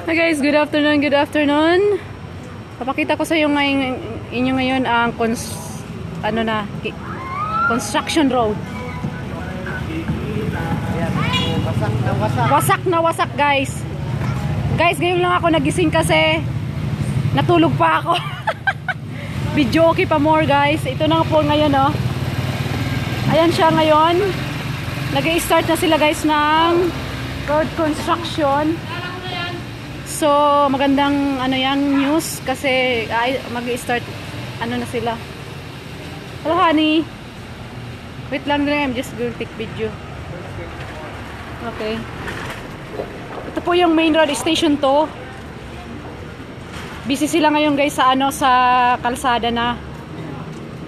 Hi guys, good afternoon, good afternoon. Papakita ko sa inyo ngayon ang construction road. Wasak na wasak guys. Guys, ngayon lang ako nagising kasi natulog pa ako. Video okay pa more guys. Ito na po ngayon oh. Ayan siya ngayon. Nag-i-start na sila guys ng road construction. So, magandang yang news kasi mag-i-start na sila. Hello honey. Wait lang, I'm just going to take video. Okay. Ito po yung main road, station to. Busy sila ngayon guys sa sa kalsada na.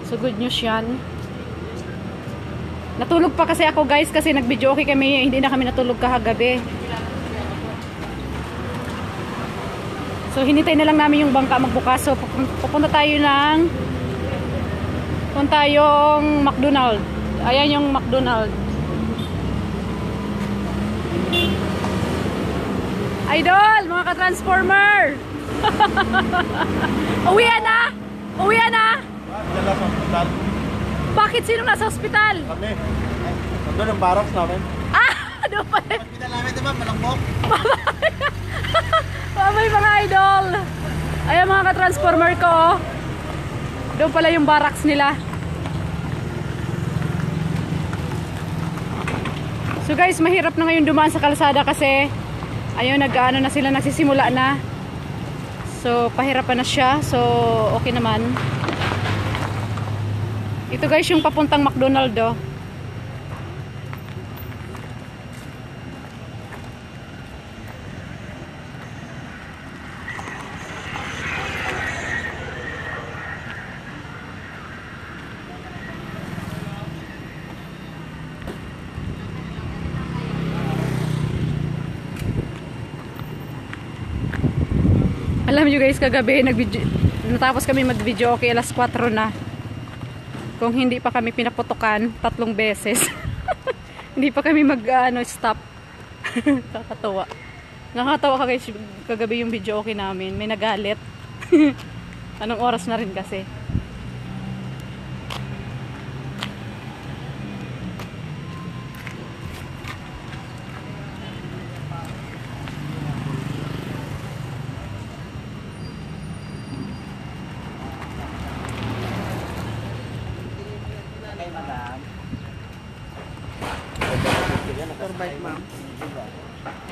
So good news 'yan. Natulog pa kasi ako guys kasi nag-video okay kami, hindi na kami natulog kahagabi. So hinintay na lang namin yung bangka magbukas. So pupunta tayo tayong McDonald. Ayan yung McDonald. Idol, mga ka-transformer. Uwian na? Uwian na? Dala sa hospital. Bakit? Sino nasa hospital? Kami. Nandun ang barracks namin. Ano pa? Hospital namin, diba? Malambok. Mamay mga idol. Ayan mga ka-transformer ko oh. Doon pala yung barracks nila. So guys, mahirap na ngayon dumaan sa kalsada kasi ayun, na sila, nagsisimula na. So pahirapan na siya. So okay naman. Ito guys yung papuntang McDonald oh. Alam nyo guys, kagabi natapos kami mag-video okay, alas 4 na. Kung hindi pa kami pinaputukan 3 beses. Hindi pa kami stop. Kakatawa. Nakakatawa guys, kagabi yung video okay namin. May nagalit. Anong oras na rin kasi. Bike, ma'am.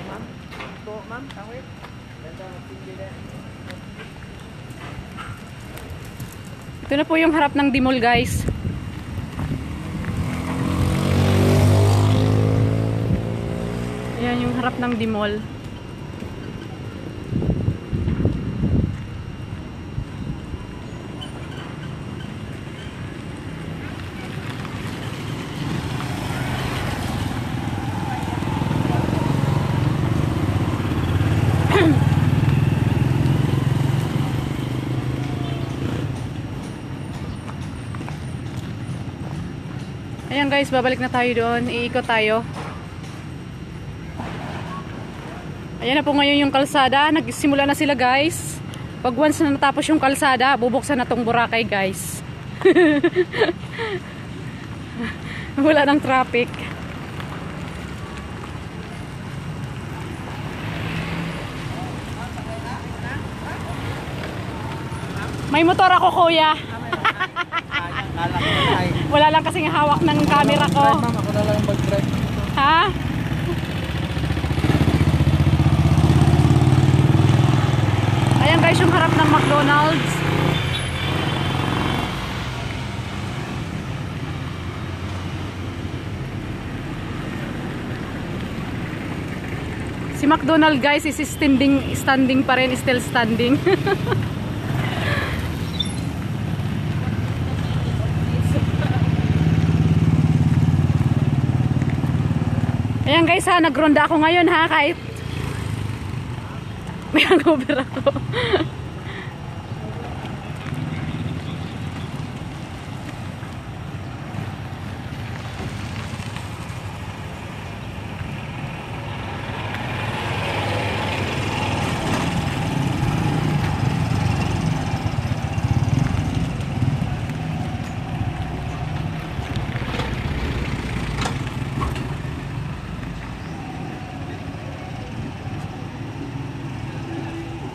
Ma'am? Ito, ma'am. Wait. Ito na po yung harap ng Dimol guys. Ayan yung harap ng Dimol. Ayan guys, babalik na tayo doon. Iikot tayo. Ayan na po ngayon yung kalsada. Nagsimula na sila guys. Pag once na natapos yung kalsada, bubuksan na tong Boracay guys. Wala nang traffic. May motor ako kuya. Wala lang kasing hawak ng camera ko. Ako na lang mag-drive. Ha? Ayan guys yung harap ng McDonald's. Si McDonald guys is standing pa rin, still standing. Ayan guys ha, nagronda ako ngayon ha, kahit may hangover ako.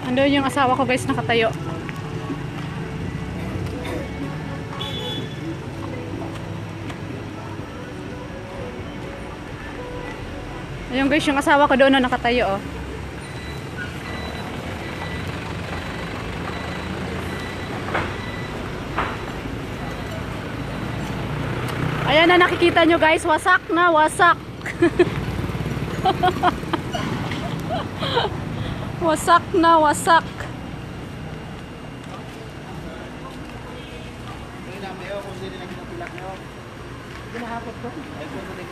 Andun yung asawa ko guys, nakatayo. Ayun guys, yung asawa ko doon na nakatayo oh. Ayan na, nakikita nyo guys, wasak na, wasak. Wasak na, wasak.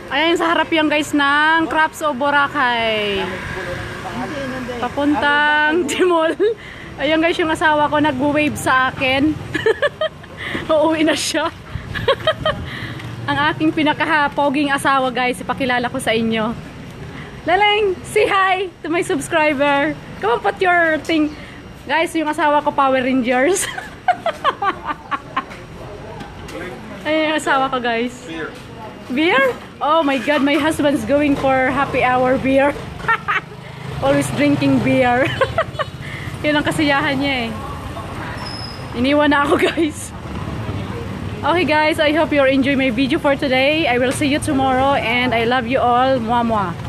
Ayan sa harap yan guys ng Crabs o Boracay. Papuntang Timol. Ayan guys yung asawa ko nag-wave sa akin. Uuwi na siya. Ang aking pinakapoging asawa guys, ipakilala ko sa inyo. Laleng, say hi to my subscriber. Come on, put your thing. Guys, yung asawa ko Power Rangers. Ay, yung asawa ko guys. Beer. Beer? Oh my god, my husband's going for happy hour beer. Always drinking beer. Yun ang kasiyahan niya eh. Iniwan na ako guys. Okay guys, I hope you enjoy my video for today. I will see you tomorrow and I love you all. Mwah mwah.